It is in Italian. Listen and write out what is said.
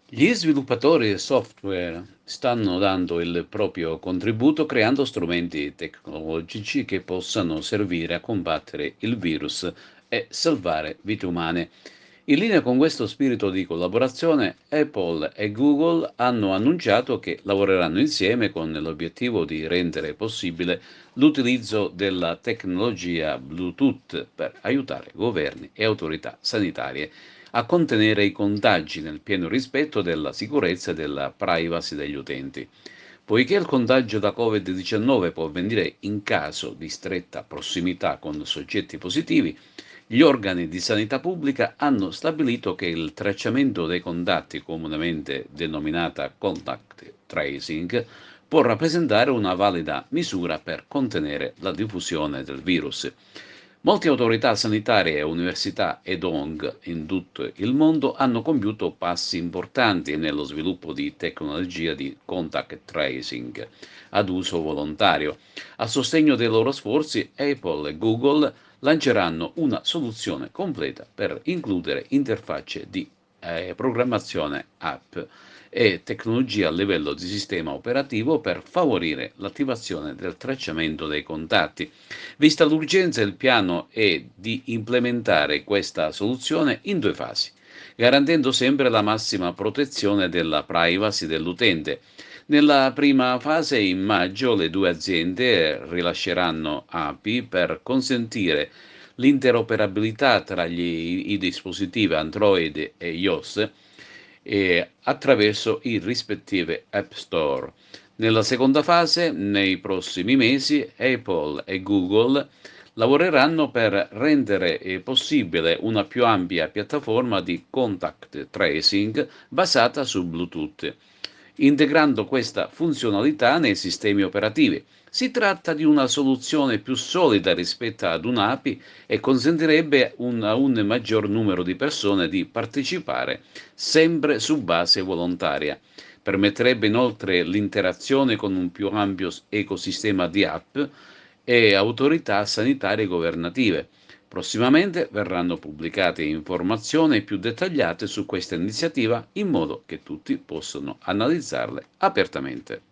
Gli sviluppatori software stanno dando il proprio contributo creando strumenti tecnologici che possano servire a combattere il virus e salvare vite umane. In linea con questo spirito di collaborazione, Apple e Google hanno annunciato che lavoreranno insieme con l'obiettivo di rendere possibile l'utilizzo della tecnologia Bluetooth per aiutare governi e autorità sanitarie a contenere i contagi nel pieno rispetto della sicurezza e della privacy degli utenti. Poiché il contagio da Covid-19 può avvenire in caso di stretta prossimità con soggetti positivi, gli organi di sanità pubblica hanno stabilito che il tracciamento dei contatti, comunemente denominata contact tracing, può rappresentare una valida misura per contenere la diffusione del virus. Molte autorità sanitarie, università ed ONG in tutto il mondo hanno compiuto passi importanti nello sviluppo di tecnologia di contact tracing ad uso volontario. A sostegno dei loro sforzi, Apple e Google lanceranno una soluzione completa per includere interfacce di programmazione app e tecnologia a livello di sistema operativo per favorire l'attivazione del tracciamento dei contatti. Vista l'urgenza, il piano è di implementare questa soluzione in due fasi, garantendo sempre la massima protezione della privacy dell'utente. Nella prima fase, in maggio, le due aziende rilasceranno API per consentire l'interoperabilità tra i dispositivi Android e iOS attraverso i rispettivi App Store. Nella seconda fase, nei prossimi mesi, Apple e Google lavoreranno per rendere possibile una più ampia piattaforma di contact tracing basata su Bluetooth, integrando questa funzionalità nei sistemi operativi. Si tratta di una soluzione più solida rispetto ad un'API e consentirebbe a un maggior numero di persone di partecipare sempre su base volontaria. Permetterebbe inoltre l'interazione con un più ampio ecosistema di app e autorità sanitarie governative. Prossimamente verranno pubblicate informazioni più dettagliate su questa iniziativa in modo che tutti possano analizzarle apertamente.